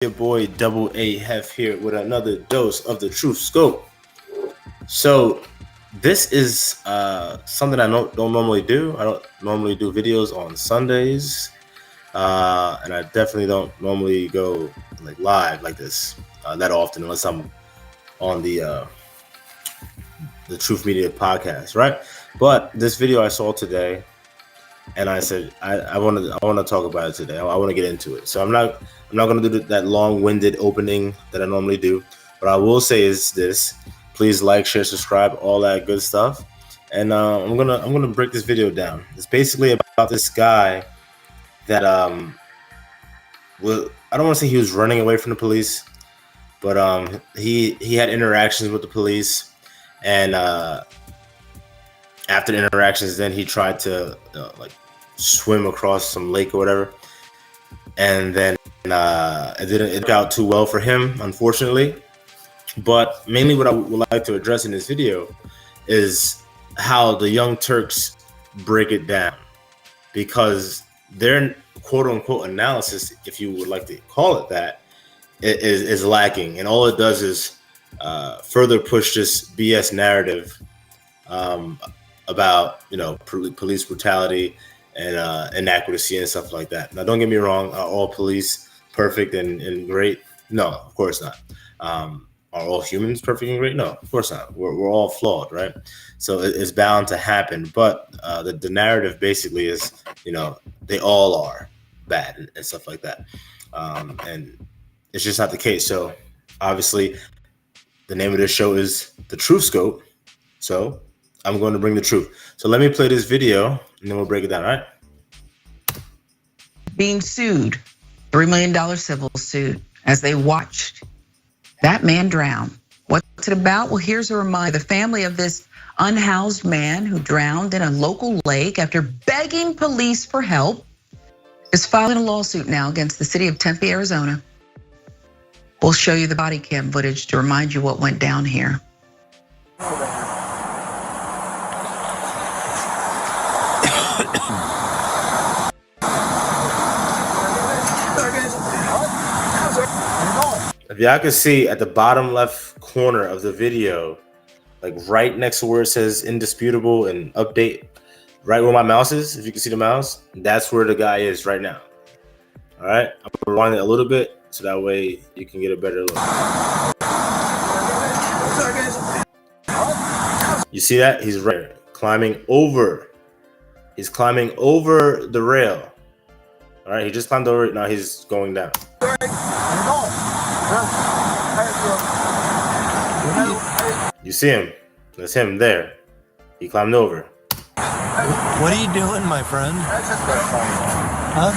Your boy Double A Hef here with another dose of the Truth Scope. So this is something I don't normally do. I don't normally do videos on Sundays, and I definitely don't normally go like live like this that often unless I'm on the Truth Media podcast, right? But this video I saw today, and I said I want to talk about it today. I want to get into it. So I'm not going to do that long-winded opening that I normally do. What I will say is this: please like, share, subscribe, all that good stuff. And I'm gonna break this video down. It's basically about this guy that I don't want to say he was running away from the police, but he had interactions with the police, and after the interactions, then he tried to like swim across some lake or whatever, and then it didn't work out too well for him, unfortunately. But mainly what I would like to address in this video is how the Young Turks break it down, because their quote-unquote analysis, if you would like to call it that, is lacking, and all it does is further push this BS narrative about police brutality and inaccuracy and stuff like that. Now, don't get me wrong, are all police perfect and great? No, of course not. Are all humans perfect and great? No, of course not. We're all flawed, right? So it's bound to happen. But the narrative basically is, they all are bad and stuff like that. And it's just not the case. So obviously, the name of this show is The Truth Scope. So I'm going to bring the truth. So let me play this video and then we'll break it down, all right? Being sued, $3 million civil suit, as they watched that man drown. What's it about? Well, here's a reminder. The family of this unhoused man who drowned in a local lake after begging police for help is filing a lawsuit now against the city of Tempe, Arizona. We'll show you the body cam footage to remind you what went down here. If y'all can see at the bottom left corner of the video, like right next to where it says indisputable and update, right where my mouse is, if you can see the mouse, that's where the guy is right now. All right, I'm gonna rewind it a little bit so that way you can get a better look. You see that? He's right climbing over. He's climbing over the rail. All right, he just climbed over it. Now he's going down. You see him? That's him there. He climbed over. What are you doing, my friend? Huh?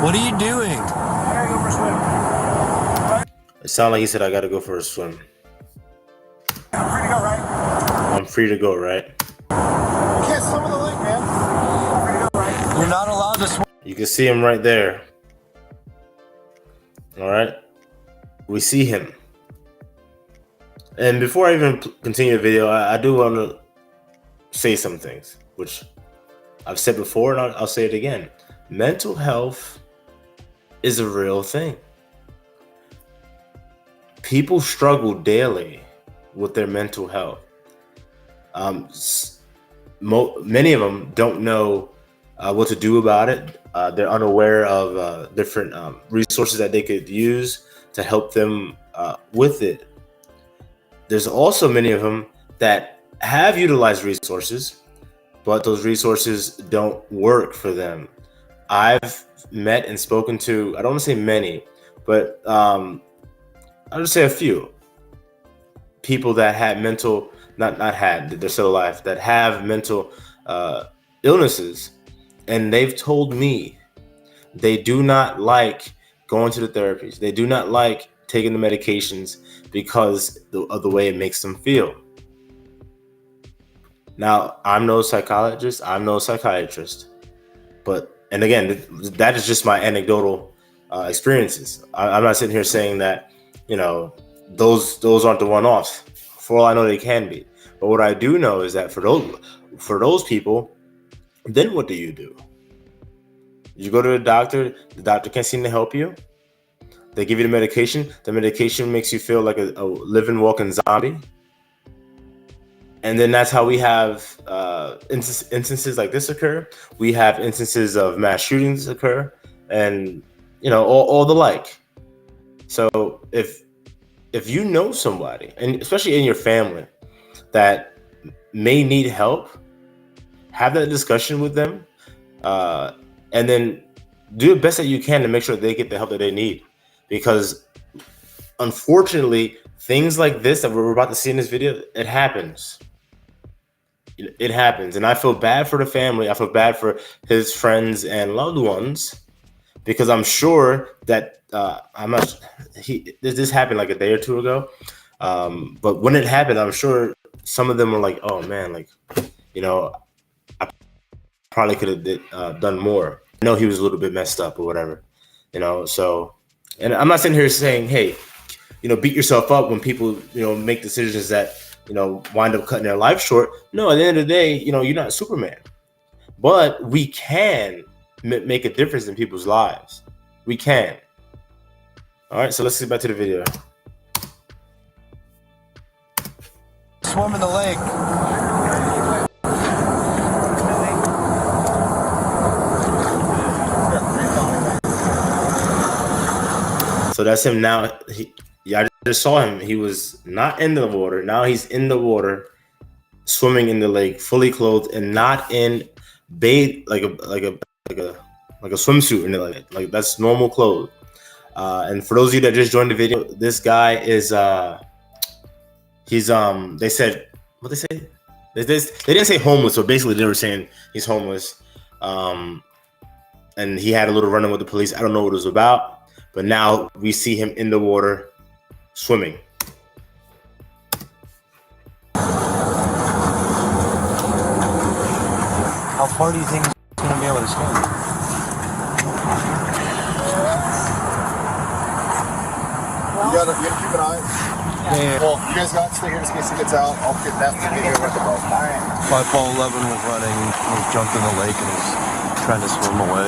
What are you doing? It sounded like he said, I gotta go for a swim. I'm free to go, right? You can't swim in the lake, man. I'm free to go, right? You're not allowed to swim. You can see him right there. All right? We see him. And before I even continue the video, I do want to say some things, which I've said before, and I'll say it again. Mental health is a real thing. People struggle daily with their mental health. Many of them don't know what to do about it. They're unaware of different resources that they could use to help them with it. There's also many of them that have utilized resources, but those resources don't work for them. I've met and spoken to, I don't want to say many, but I'll just say a few people that had mental, they're still alive, that have mental illnesses. And they've told me they do not like going to the therapies. They do not like taking the medications because of the way it makes them feel. Now, I'm no psychologist, I'm no psychiatrist, and again, that is just my anecdotal experiences. I'm not sitting here saying that those aren't the one-offs. For all I know, they can be. But what I do know is that for those people, then what do? You go to the doctor can't seem to help you. They give you the medication. The medication makes you feel like a living, walking zombie. And then that's how we have instances like this occur. We have instances of mass shootings occur, and all the like. So if you know somebody, and especially in your family, that may need help, have that discussion with them, and then do the best that you can to make sure they get the help that they need. Because unfortunately, things like this that we're about to see in this video, it happens. It happens. And I feel bad for the family. I feel bad for his friends and loved ones, because I'm sure that this happened like a day or two ago. But when it happened, I'm sure some of them were like, oh man, like, I probably could have done more. I know he was a little bit messed up or whatever, so, and I'm not sitting here saying, hey, beat yourself up when people, make decisions that, wind up cutting their life short. No, at the end of the day, you're not Superman, but we can make a difference in people's lives. We can. All right, so let's get back to the video. Swim in the lake. So that's him now. I just saw him. He was not in the water. Now he's in the water, swimming in the lake, fully clothed, and not in like a swimsuit in it. Like that's normal clothes. And for those of you that just joined the video, this guy is they said what they say. They didn't say homeless, so basically they were saying he's homeless. And he had a little run-in with the police. I don't know what it was about. But now we see him in the water swimming. How far do you think he's going to be able to swim? You gotta keep an eye. Yeah. Well, you guys got to stay here just in case he gets out. I'll get that to get here with the boat. All right. 5'11" was running, was jumped in the lake and was trying to swim away.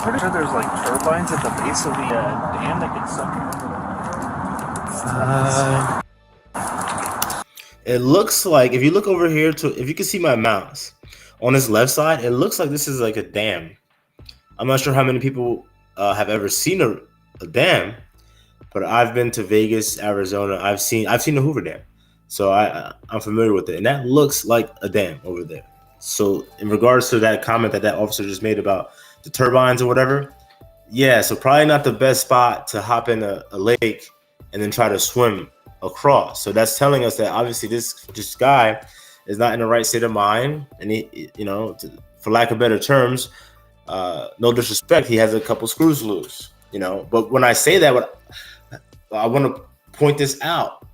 Pretty sure there's like turbines at the base of the dam that can suck it. It looks like, if you look over here, if you can see my mouse on this left side, it looks like this is like a dam. I'm not sure how many people have ever seen a dam, but I've been to Vegas, Arizona. I've seen the Hoover Dam, so I'm familiar with it, and that looks like a dam over there. So in regards to that comment that officer just made about the turbines or whatever, yeah, so probably not the best spot to hop in a lake and then try to swim across. So that's telling us that obviously this guy is not in the right state of mind, and he, for lack of better terms, no disrespect, he has a couple screws loose, But when I say that, I want to point this out.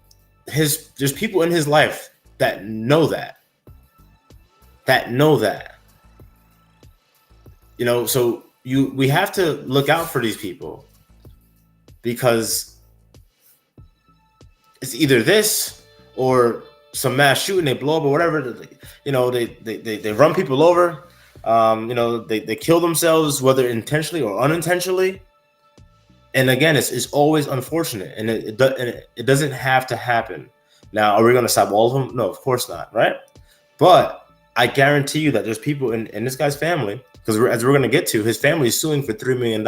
There's people in his life that know that. So we have to look out for these people, because it's either this or some mass shooting, they blow up or whatever. They run people over. They kill themselves, whether intentionally or unintentionally. And again, it's always unfortunate, and it doesn't have to happen. Now, are we going to stop all of them? No, of course not, right? But I guarantee you that there's people in this guy's family, because as we're going to get to, his family is suing for $3 million.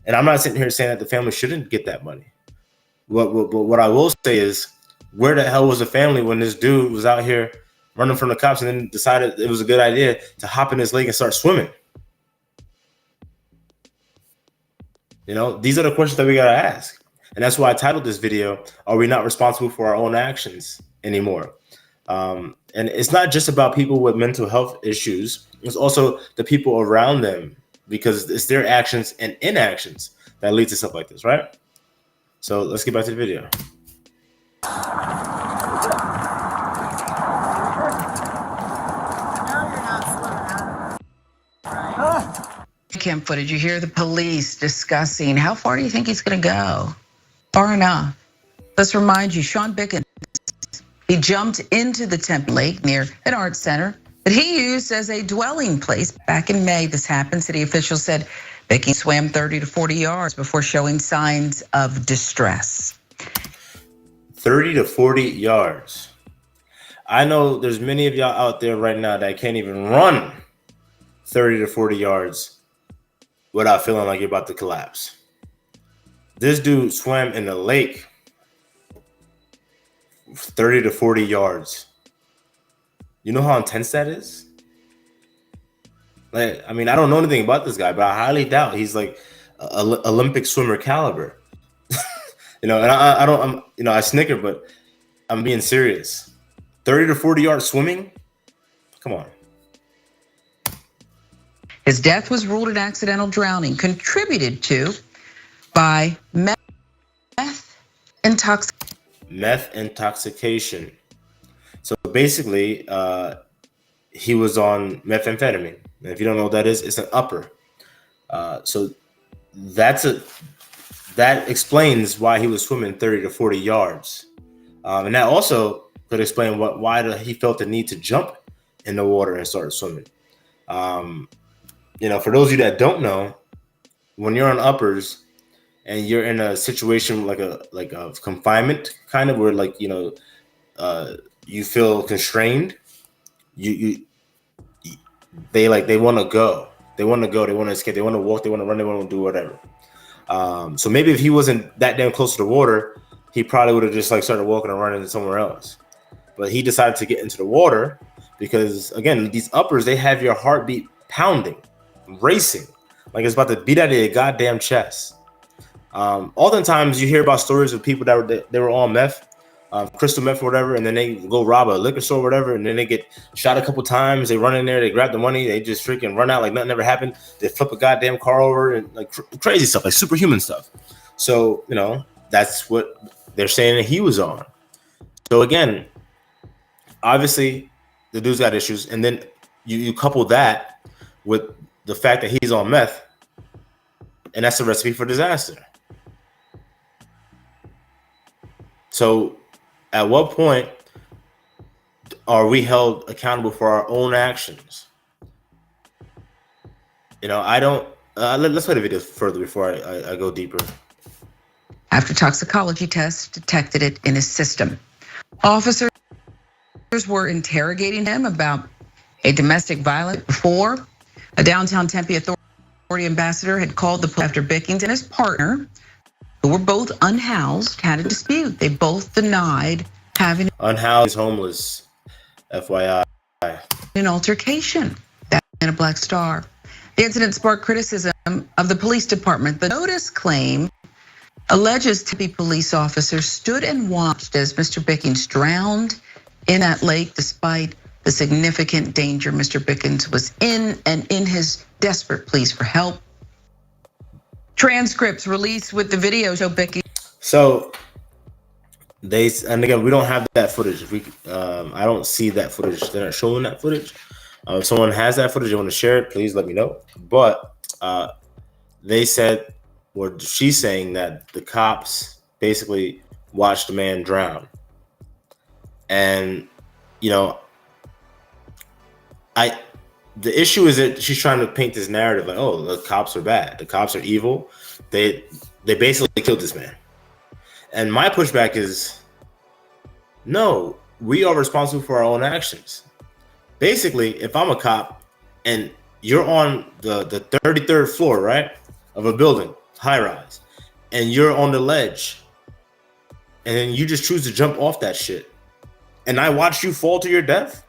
And I'm not sitting here saying that the family shouldn't get that money. What I will say is, where the hell was the family when this dude was out here running from the cops and then decided it was a good idea to hop in this lake and start swimming? These are the questions that we got to ask. And that's why I titled this video, Are We Not Responsible for Our Own Actions Anymore? And it's not just about people with mental health issues. It's also the people around them, because it's their actions and inactions that lead to stuff like this, right? So let's get back to the video. cam footage, you hear the police discussing how far do you think he's going to go? Far enough. Let's remind you, Sean Bickens, he jumped into the Tempe Lake near an art center that he used as a dwelling place back in May. This happened. City officials said Bickens swam 30 to 40 yards before showing signs of distress. 30 to 40 yards. I know there's many of y'all out there right now that can't even run 30 to 40 yards without feeling like you're about to collapse. This dude swam in the lake 30 to 40 yards. You know how intense that is? Like, I mean, I don't know anything about this guy, but I highly doubt he's like Olympic swimmer caliber. And I snicker, but I'm being serious. 30 to 40 yards swimming? Come on. His death was ruled an accidental drowning, contributed to by meth intoxication. So basically, he was on methamphetamine. And if you don't know what that is, it's an upper. So that explains why he was swimming 30 to 40 yards. And that also could explain why he felt the need to jump in the water and start swimming. For those of you that don't know, when you're on uppers and you're in a situation like a confinement kind of where you feel constrained, they want to go, they want to escape, they want to walk, they want to run, they want to do whatever. So maybe if he wasn't that damn close to the water, he probably would have just started walking and running somewhere else. But he decided to get into the water because, again, these uppers, they have your heartbeat pounding, racing, like it's about to beat out of your goddamn chest. Oftentimes you hear about stories of people that were on meth, crystal meth or whatever, and then they go rob a liquor store or whatever, and then they get shot a couple times. They run in there, they grab the money, they just freaking run out like nothing ever happened. They flip a goddamn car over and crazy stuff, like superhuman stuff. So, that's what they're saying that he was on. So again, obviously the dude's got issues, and then you couple that with the fact that he's on meth, and that's a recipe for disaster. So at what point are we held accountable for our own actions? I don't. Let's play the video further before I go deeper. After toxicology tests detected it in his system, officers were interrogating him about a domestic violence before. A downtown Tempe authority ambassador had called the police after Bickens and his partner, who were both unhoused, had a dispute. They both denied having unhoused, homeless, FYI, an altercation. That in a Black Star. The incident sparked criticism of the police department. The notice claim alleges Tempe police officers stood and watched as Mr. Bickens drowned in that lake despite the significant danger Mr. Bickens was in, and in his desperate pleas for help. Transcripts released with the video show Bickens. So and again, we don't have that footage. I don't see that footage. They're not showing that footage. If someone has that footage, you want to share it, please let me know. But they said, or she's saying that the cops basically watched the man drown. And, the issue is that she's trying to paint this narrative like, oh, the cops are bad. The cops are evil. They basically killed this man. And my pushback is, no, we are responsible for our own actions. Basically, if I'm a cop and you're on the 33rd floor, right, of a building, high rise, and you're on the ledge, and then you just choose to jump off that shit, and I watch you fall to your death,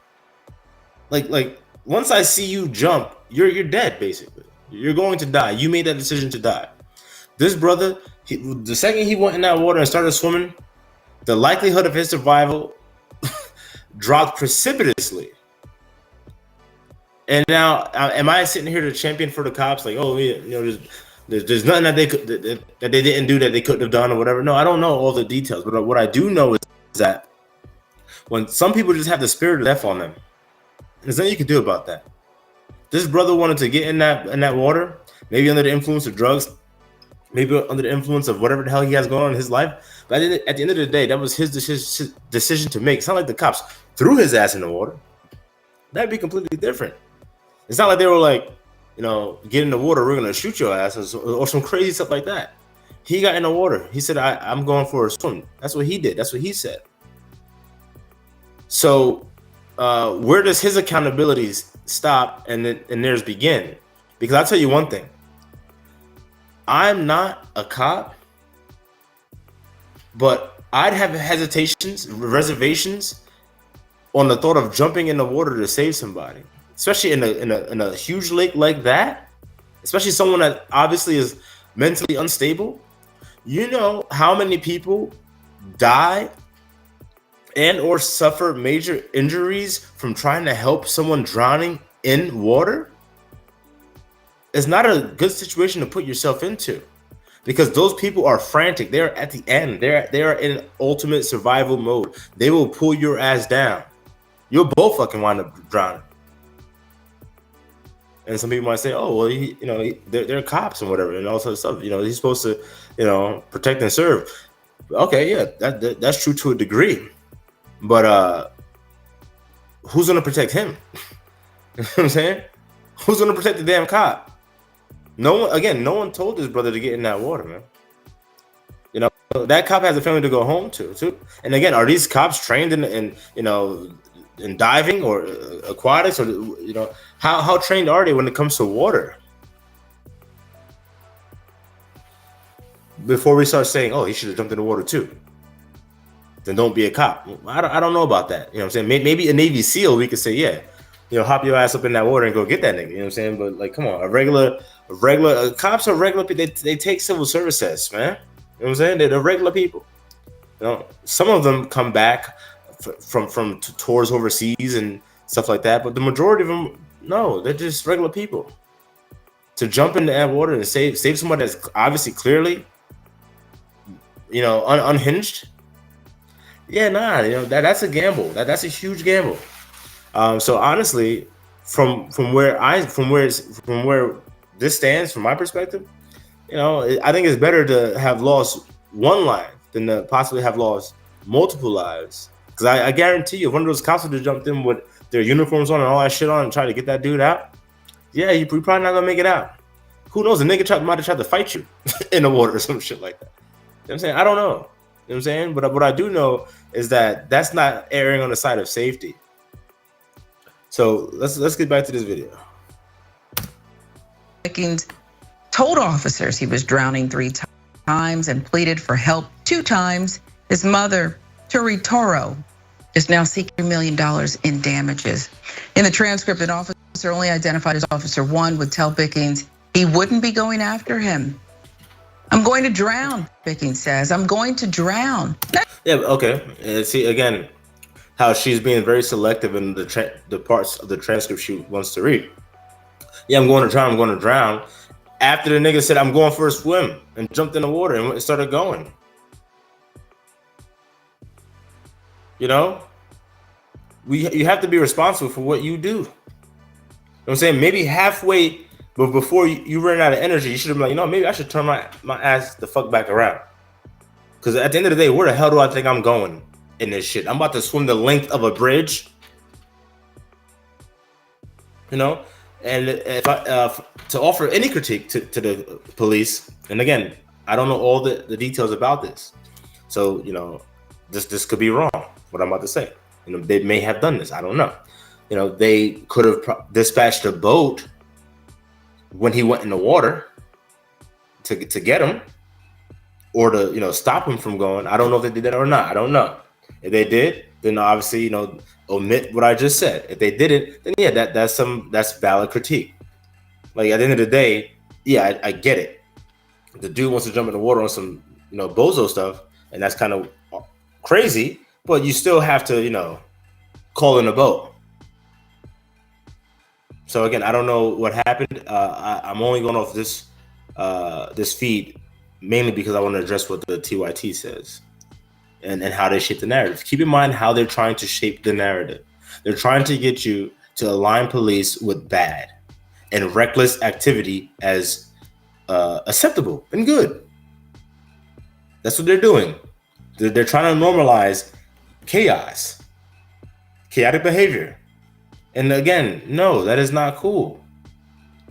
like once I see you jump, you're dead. Basically, you're going to die. You made that decision to die. This brother, the second he went in that water and started swimming, the likelihood of his survival dropped precipitously. And now, am I sitting here to champion for the cops? Like, oh, there's nothing that they didn't do that they couldn't have done or whatever. No, I don't know all the details, but what I do know is that when some people just have the spirit of death on them, there's nothing you can do about that. This brother wanted to get in that water, maybe under the influence of drugs, maybe under the influence of whatever the hell he has going on in his life. But at the end of the day, that was his decision to make. It's not like the cops threw his ass in the water. That'd be completely different. It's not like they were like, get in the water, we're gonna shoot your ass, or some crazy stuff like that. He got in the water. He said, I'm going for a swim. That's what he did. That's what he said. So where does his accountabilities stop and theirs begin? Because I'll tell you one thing. I'm not a cop, but I'd have hesitations, reservations on the thought of jumping in the water to save somebody, especially in a huge lake like that, especially someone that obviously is mentally unstable. You know how many people die and or suffer major injuries from trying to help someone drowning in water? It's not a good situation to put yourself into, because those people are frantic. They're at the end. They are in ultimate survival mode. They will pull your ass down. You'll both fucking wind up drowning. And some people might say, "Oh, well, they're cops and whatever, and all sorts of stuff. He's supposed to, protect and serve." Okay, yeah, that's true to a degree, but who's gonna protect him? You know what I'm saying? Who's gonna protect the damn cop? No one told this brother to get in that water, man. That cop has a family to go home to too. And again, are these cops trained in diving or aquatics, or how trained are they when it comes to water? Before we start saying, "Oh, he should have jumped in the water too," then don't be a cop. I don't know about that. You know what I'm saying? Maybe a Navy SEAL, we could say, yeah, hop your ass up in that water and go get that nigga. You know what I'm saying? But like, come on, a regular cops are regular people. They take civil service tests, man. You know what I'm saying? They're regular people. Some of them come back from tours overseas and stuff like that, but the majority of them, no, they're just regular people. To jump into that water and save somebody that's obviously clearly, unhinged. Yeah, that's a gamble. That's a huge gamble. So honestly, from where this stands, from my perspective, I think it's better to have lost one life than to possibly have lost multiple lives. Because I guarantee you, if one of those cops would have jumped in with their uniforms on and all that shit on and tried to get that dude out, yeah, you're probably not gonna make it out. Who knows? The nigga might have tried to fight you in the water or some shit like that. You know what I'm saying? I don't know. You know what I'm saying? But what I do know is that that's not erring on the side of safety. So let's get back to this video. Pickens told officers he was drowning 3 times and pleaded for help 2 times. His mother, Turi Toro, is now seeking $1 million in damages. In the transcript, an officer only identified as Officer 1 would tell Pickens he wouldn't be going after him. "I'm going to drown," Pickens says. "I'm going to drown." Yeah, okay. And see, again, how she's being very selective in the parts of the transcript she wants to read. Yeah, I'm going to drown. After the nigga said, "I'm going for a swim," and jumped in the water and started going. You have to be responsible for what you do. You know what I'm saying? Maybe halfway, but before you run out of energy, you should have been like, maybe I should turn my ass the fuck back around. Because at the end of the day, where the hell do I think I'm going in this shit? I'm about to swim the length of a bridge. And if to offer any critique to the police, and again, I don't know all the details about this. So, this could be wrong, what I'm about to say. They may have done this. I don't know. They could have dispatched a boat when he went in the water to get him, or to stop him from going. I don't know if they did that or not. I don't know. If they did, then obviously omit what I just said. If they didn't, then yeah, that's valid critique. Like at the end of the day, yeah, I get it. The dude wants to jump in the water on some bozo stuff, and that's kind of crazy. But you still have to call in a boat. So again, I don't know what happened. I'm only going off this feed mainly because I want to address what the TYT says and how they shape the narrative. Keep in mind how they're trying to shape the narrative. They're trying to get you to align police with bad and reckless activity as acceptable and good. That's what they're doing. They're trying to normalize chaos, chaotic behavior. And again, no, that is not cool.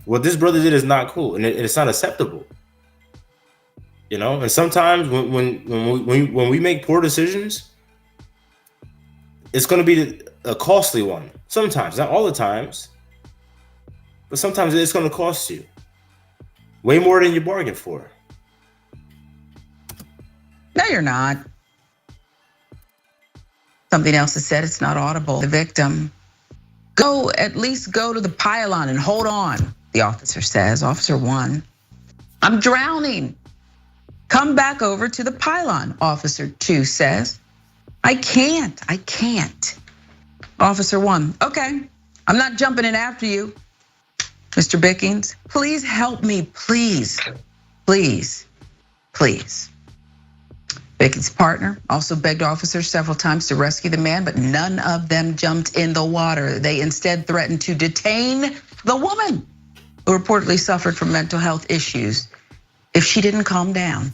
What this brother did is not cool, and it's not acceptable. You know, and sometimes when we make poor decisions, it's going to be a costly one. Sometimes, not all the times, but sometimes it's going to cost you way more than you bargained for. No, you're not. Something else is said, it's not audible. The victim, at least go to the pylon and hold on, the officer says, Officer 1. I'm drowning. Come back over to the pylon, Officer 2 says. I can't. Officer 1, okay, I'm not jumping in after you. Mr. Bickings, please help me, please. Bickings' partner also begged officers several times to rescue the man, but none of them jumped in the water. They instead threatened to detain the woman who reportedly suffered from mental health issues if she didn't calm down.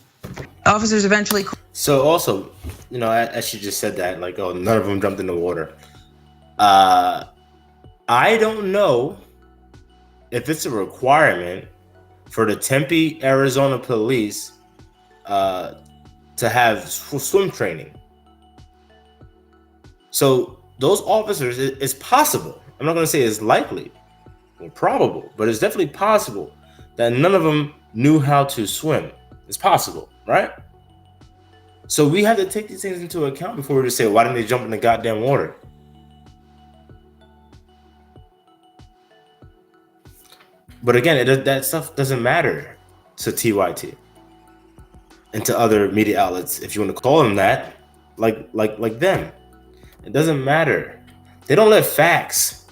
Officers eventually. So also, you know, as she just said that, like, oh, none of them jumped in the water. I don't know if it's a requirement for the Tempe, Arizona police to have swim training. So those officers, it's possible. I'm not going to say it's likely or probable, but it's definitely possible that none of them knew how to swim. It's possible, right? So we have to take these things into account before we just say, why didn't they jump in the goddamn water? But again, that stuff doesn't matter to TYT and to other media outlets, if you want to call them that, like them. It doesn't matter. They don't let facts,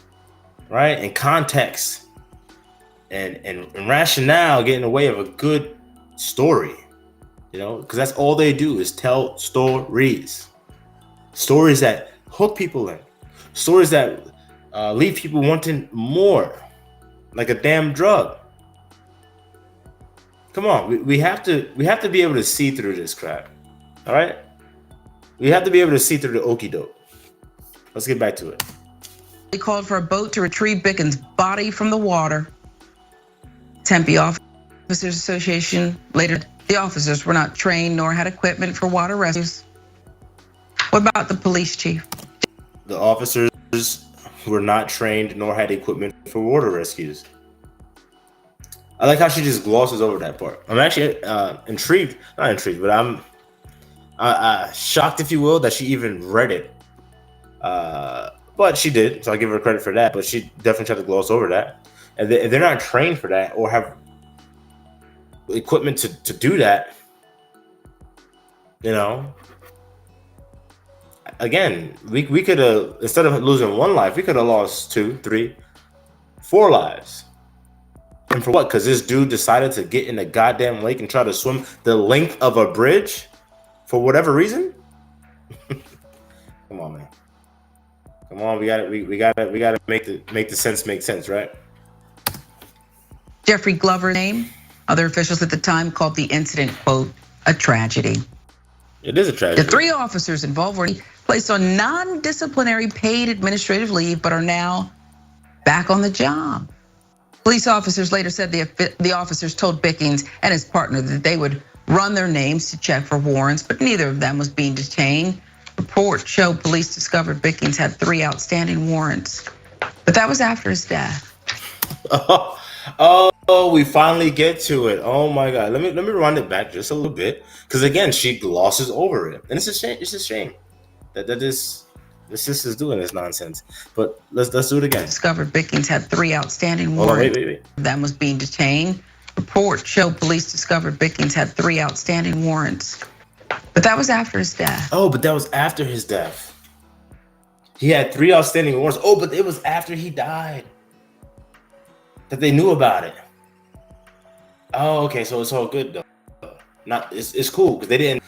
right, and context and rationale get in the way of a good story, you know, because that's all they do is tell stories that hook people in, stories that leave people wanting more, like a damn drug. Come on, we have to be able to see through this crap. All right, we have to be able to see through the okie doke. Let's get back to it. They called for a boat to retrieve Bickens' body from the water. Tempe Officers Association later, the officers were not trained nor had equipment for water rescues. What about the police chief? The officers were not trained nor had equipment for water rescues. I like how she just glosses over that part. I'm actually intrigued, not intrigued, but I'm shocked, if you will, that she even read it. But she did, so I give her credit for that. But she definitely tried to gloss over that. And if they're not trained for that or have equipment to do that, you know, again, we could have, instead of losing one life, we could have lost 2, 3, 4 lives. And for what? Because this dude decided to get in a goddamn lake and try to swim the length of a bridge for whatever reason? Come on, man. Come on, we gotta make the sense make sense, right? Jeffrey Glover's name. Other officials at the time called the incident, quote, a tragedy. It is a tragedy. The 3 officers involved were placed on non-disciplinary paid administrative leave, but are now back on the job. Police officers later said the officers told Bickings and his partner that they would run their names to check for warrants, but neither of them was being detained. Reports show police discovered Bickings had 3 outstanding warrants, but that was after his death. Oh, we finally get to it. Oh my God, let me rewind it back just a little bit, because again, she glosses over it, and it's a shame. It's a shame that this sister's doing this nonsense. But let's do it again. Discovered Bickings had 3 outstanding warrants. Wait. Them was being detained. Reports show police discovered Bickings had 3 outstanding warrants, but that was after his death. Oh, but that was after his death. He had 3 outstanding warrants. Oh, but it was after he died that they knew about it. Oh, okay, so it's all good though. It's cool because they didn't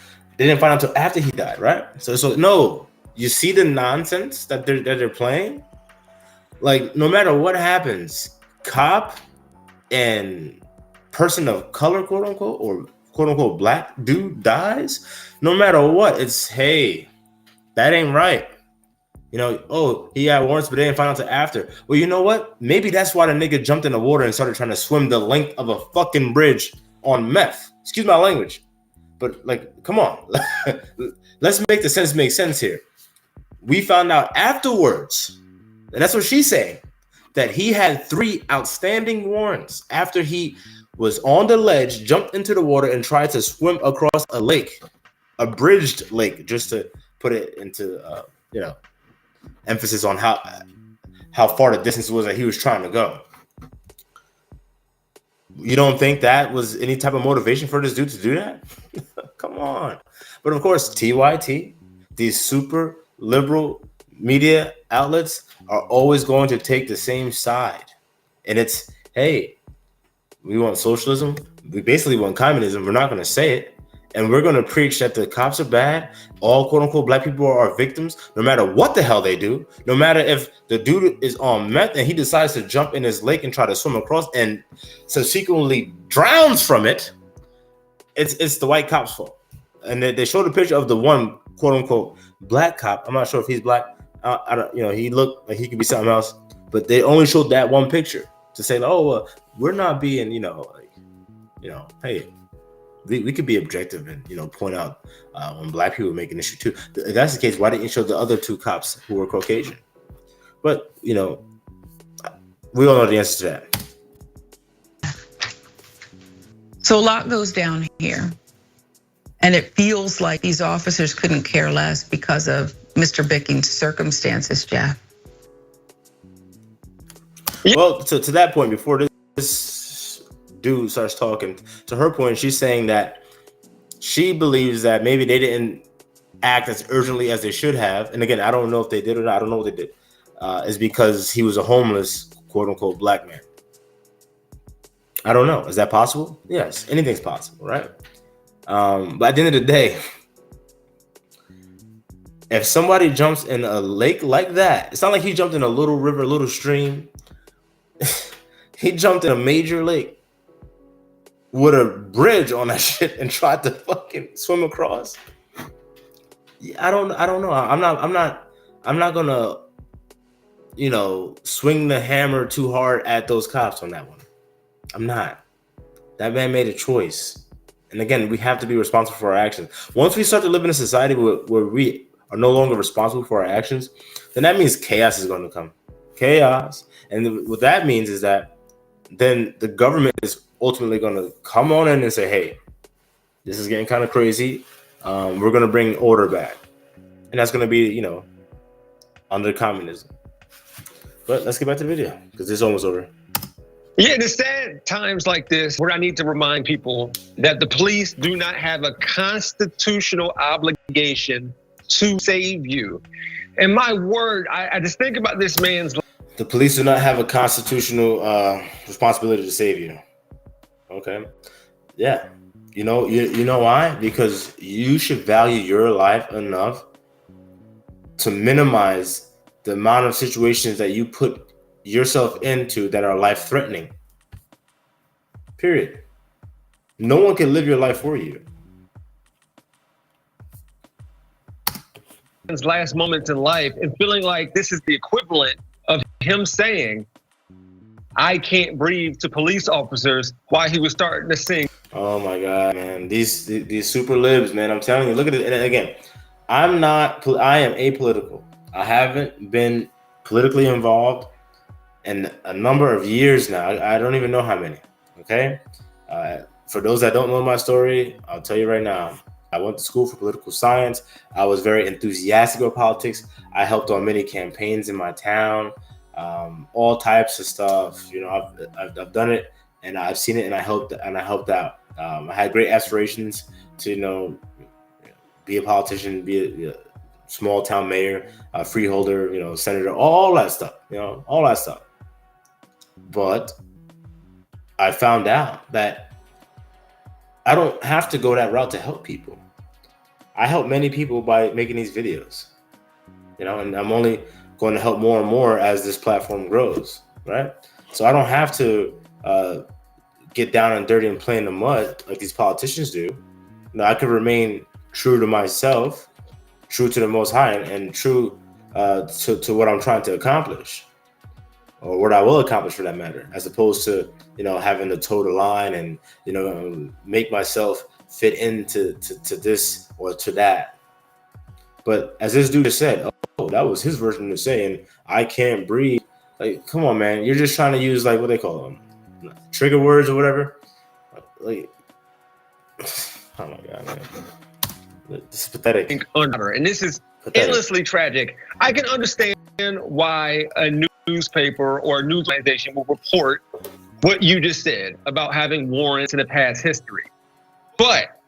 find out until after he died, right? So no, you see the nonsense that they're playing. Like, no matter what happens, cop and person of color, quote unquote, or quote unquote black dude dies, no matter what, it's, hey, that ain't right. You know, oh, he had warrants, but they didn't find out until after. Well, you know what? Maybe that's why the nigga jumped in the water and started trying to swim the length of a fucking bridge on meth. Excuse my language. But, like, come on. Let's make the sense make sense here. We found out afterwards, and that's what she's saying, that he had 3 outstanding warrants after he was on the ledge, jumped into the water, and tried to swim across a lake, a bridged lake, just to put it into, you know, emphasis on how far the distance was that he was trying to go. You don't think that was any type of motivation for this dude to do that? Come on. But of course, TYT, these super liberal media outlets are always going to take the same side. And it's, hey, we want socialism. We basically want communism. We're not going to say it. And we're going to preach that the cops are bad. All quote unquote black people are victims, no matter what the hell they do. No matter if the dude is on meth and he decides to jump in his lake and try to swim across and subsequently drowns from it, it's the white cop's fault. And they showed a picture of the one quote unquote black cop. I'm not sure if he's black. I don't, you know, he looked like he could be something else, but they only showed that one picture to say, oh, we're not being, hey, we could be objective and, point out when black people make an issue too. If that's the case, why didn't you show the other 2 cops who were Caucasian? But, we all know the answer to that. So a lot goes down here. And it feels like these officers couldn't care less because of Mr. Bicking's circumstances, Jeff. Well, to that point, before this dude starts talking, to her point, she's saying that she believes that maybe they didn't act as urgently as they should have. And again, I don't know if they did or not. I don't know what they did. Is because he was a homeless, quote unquote, black man. I don't know. Is that possible? Yes, anything's possible, right? But at the end of the day, if somebody jumps in a lake like that, it's not like he jumped in a little river, a little stream. He jumped in a major lake with a bridge on that shit and tried to fucking swim across. I don't know. I'm not gonna, swing the hammer too hard at those cops on that one. I'm not. That man made a choice. And again, we have to be responsible for our actions. Once we start to live in a society where we are no longer responsible for our actions, then that means chaos is going to come. Chaos. And what that means is that then the government is ultimately going to come on in and say, hey, this is getting kind of crazy. We're going to bring order back. And that's going to be, under communism. But let's get back to the video because it's almost over. Yeah, it's sad times like this where I need to remind people that the police do not have a constitutional obligation to save you. And my word, I just think about this man's life. The police do not have a constitutional responsibility to save you. Okay. Yeah. You know why? Because you should value your life enough to minimize the amount of situations that you put yourself into that are life-threatening. Period. No one can live your life for you. His last moments in life and feeling like this is the equivalent of him saying, I can't breathe to police officers while he was starting to sing. Oh my God, man. These super libs, man. I'm telling you, look at it. And again, I am apolitical. I haven't been politically involved in a number of years now. I don't even know how many. Okay. For those that don't know my story, I'll tell you right now. I went to school for political science. I was very enthusiastic about politics. I helped on many campaigns in my town, all types of stuff. I've done it and I've seen it and I helped out. I had great aspirations to, be a politician, be a small town mayor, a freeholder, senator, all that stuff, all that stuff. But I found out that I don't have to go that route to help people. I help many people by making these videos, and I'm only going to help more and more as this platform grows, right? So I don't have to get down and dirty and play in the mud like these politicians do. You know, I could remain true to myself, true to the Most High, and true to what I'm trying to accomplish, or what I will accomplish for that matter, as opposed to, you know, having to toe the line and, you know, make myself fit into to this or to that. But as this dude just said, oh, that was his version of saying, I can't breathe. Like, come on, man. You're just trying to use, like, what they call them, trigger words or whatever. Like, oh my God, man. This is pathetic. And this is endlessly tragic. I can understand why a newspaper or a news organization will report what you just said about having warrants in the past history. But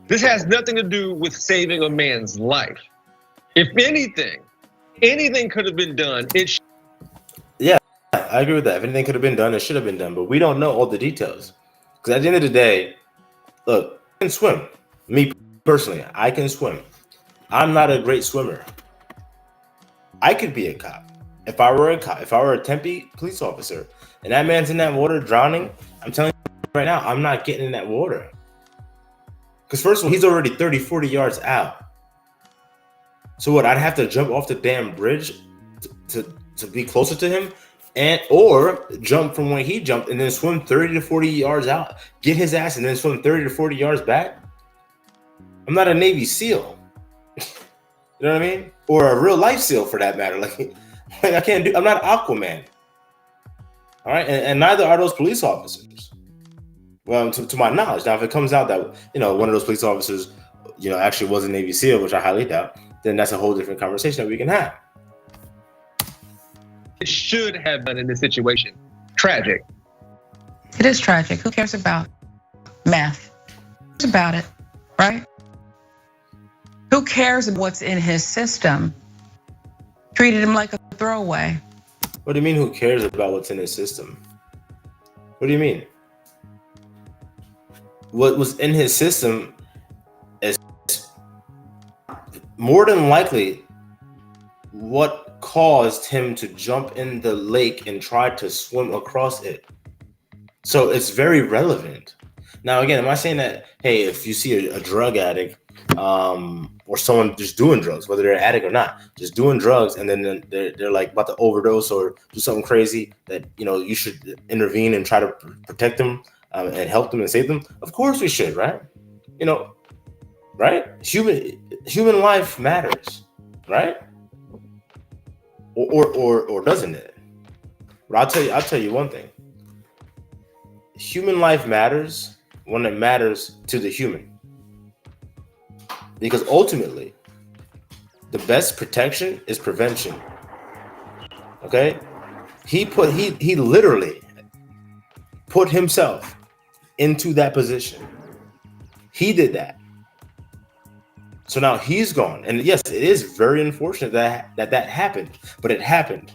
this has nothing to do with saving a man's life. If anything could have been done, Yeah, I agree with that. If anything could have been done, it should have been done. But we don't know all the details. Because at the end of the day, look, I can swim. Me personally, I can swim. I'm not a great swimmer. I could be a cop. If I were a cop, if I were a Tempe police officer, and that man's in that water drowning, I'm telling you right now, I'm not getting in that water. Because first of all, he's already 30, 40 yards out. So what, I'd have to jump off the damn bridge to be closer to him, or jump from where he jumped and then swim 30 to 40 yards out, get his ass and then swim 30 to 40 yards back? I'm not a Navy SEAL. You know what I mean? Or a real life SEAL for that matter. Like I can't do, I'm not Aquaman. All right, and neither are those police officers. Well, to my knowledge. Now, if it comes out that, you know, one of those police officers, you know, actually was a Navy SEAL, which I highly doubt, then that's a whole different conversation that we can have. it should have been in this situation. Tragic. It is tragic. Who cares about meth? Who cares about it, right? Who cares about what's in his system? Treated him like a throwaway. What do you mean, who cares about what's in his system? What do you mean? What was in his system is more than likely what caused him to jump in the lake and try to swim across it. So it's very relevant. Now, again, am I saying that, hey, if you see a drug addict or someone just doing drugs, whether they're an addict or not, just doing drugs, and then they're like about to overdose or do something crazy, that, you know, you should intervene and try to protect them and help them and save them? Of course we should, right? You know, right? Human life matters, right? Or doesn't it? But I'll tell you one thing. Human life matters when it matters to the human. Because ultimately, the best protection is prevention. Okay? He literally put himself into that position. He did that. So now he's gone. And yes, it is very unfortunate that happened, but it happened.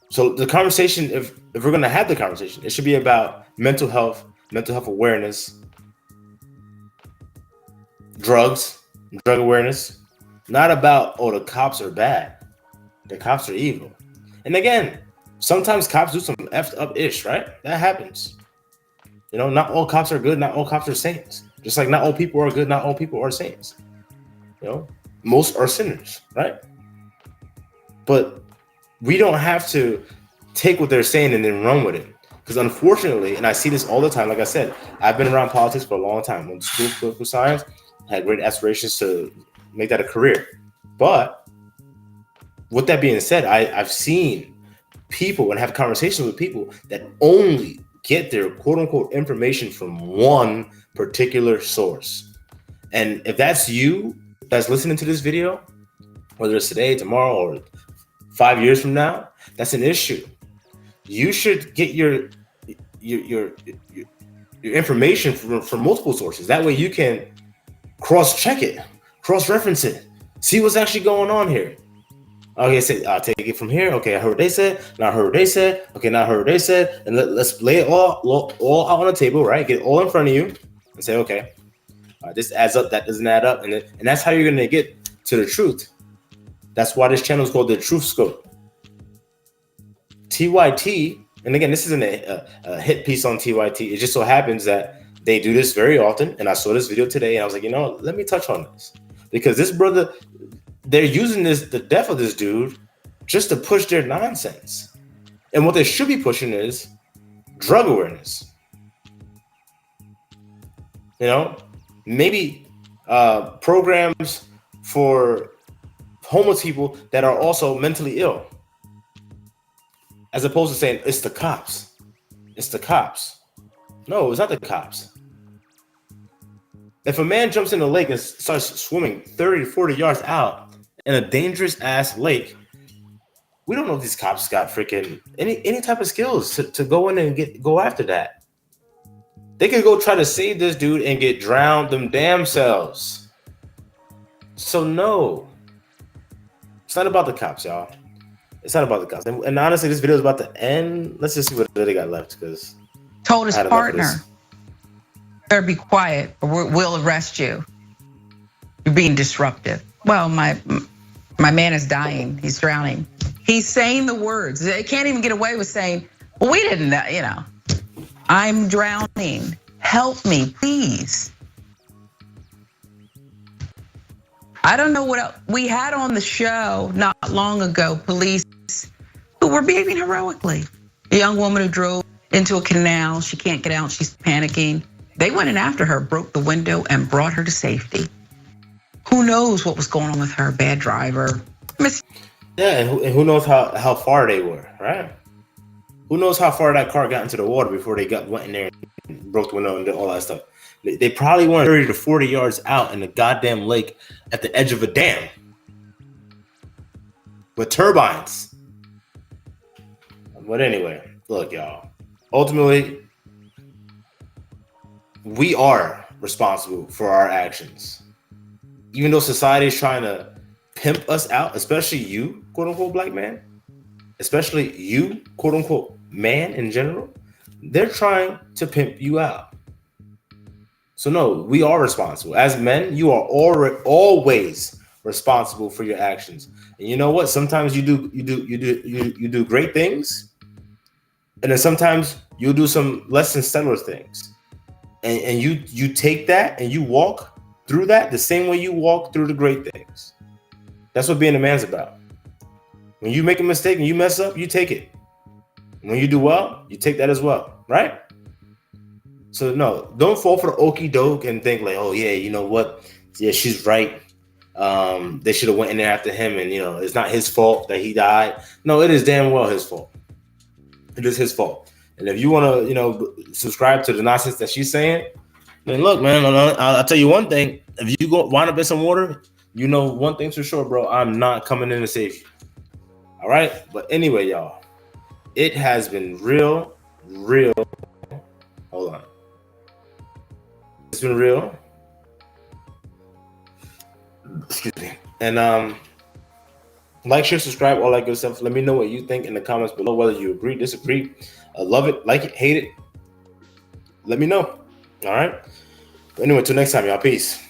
So the conversation, if we're going to have the conversation, it should be about mental health awareness, drug awareness, not about, oh, the cops are bad. The cops are evil. And again, sometimes cops do some effed up ish, right? That happens. You know, not all cops are good, not all cops are saints. Just like not all people are good, not all people are saints. You know, most are sinners, right? But we don't have to take what they're saying and then run with it. Because unfortunately, and I see this all the time, like I said, I've been around politics for a long time. Went to school for political science, had great aspirations to make that a career. But with that being said, I've seen people and have conversations with people that only get their quote unquote information from one particular source. And if that's you that's listening to this video, whether it's today, tomorrow, or 5 years from now, that's an issue. You should get your information from multiple sources. That way you can cross-check it, cross-reference it, see what's actually going on here. Okay, say I'll take it from here. Okay, I heard what they said. Now I heard what they said. Okay, now I heard what they said. And let's lay it all out on the table, right? Get it all in front of you and say, okay, this adds up, that doesn't add up. And that's how you're going to get to the truth. That's why this channel is called The Truth Scope. TYT And again, this isn't a hit piece on TYT. It just so happens that they do this very often. And I saw this video today and I was like, let me touch on this. Because this brother, they're using the death of this dude just to push their nonsense. And what they should be pushing is drug awareness. Maybe programs for homeless people that are also mentally ill. As opposed to saying, it's the cops. It's the cops. No, it's not the cops. If a man jumps in the lake and starts swimming 30 to 40 yards out in a dangerous ass lake, we don't know if these cops got freaking any type of skills to go in and go after that. They could go try to save this dude and get drowned them damn selves. So no, it's not about the cops, y'all. It's not about the cops. And honestly, this video is about to end. Let's just see what they got left, because told his partner, better be quiet or we'll arrest you. You're being disruptive. Well, my man is dying. He's drowning. He's saying the words. They can't even get away with saying, well, we didn't know, I'm drowning. Help me, please. I don't know what else. We had on the show not long ago police who were behaving heroically. A young woman who drove into a canal. She can't get out. She's panicking. They went in after her, broke the window, and brought her to safety. Who knows what was going on with her? Bad driver. Yeah, and who knows how far they were, right? Who knows how far that car got into the water before they went in there and broke the window and did all that stuff. They probably weren't 30 to 40 yards out in the goddamn lake at the edge of a dam with turbines. But anyway, look, y'all. Ultimately, we are responsible for our actions. Even though society is trying to pimp us out, especially you, quote unquote, black man, especially you, quote unquote, man in general, they're trying to pimp you out. So no, we are responsible. As men, you are always responsible for your actions. And you know what? Sometimes you do great things, and then sometimes you'll do some less than stellar things. And you take that and you walk through that the same way you walk through the great things. That's what being a man's about. When you make a mistake and you mess up, you take it. When you do well, you take that as well, right? So no, don't fall for the okie doke and think like, oh yeah, you know what? Yeah, she's right. They should have went in there after him, and it's not his fault that he died. No, it is damn well his fault. It is his fault. And if you want to, subscribe to the nonsense that she's saying, then look, man, I'll tell you one thing. If you go wind up in some water, one thing's for sure, bro. I'm not coming in to save you. All right. But anyway, y'all, it has been real. Hold on. It's been real. Excuse me. And like, share, subscribe, all that good stuff. Let me know what you think in the comments below, whether you agree, disagree, love it, like it, hate it. Let me know. All right. But anyway, till next time, y'all. Peace.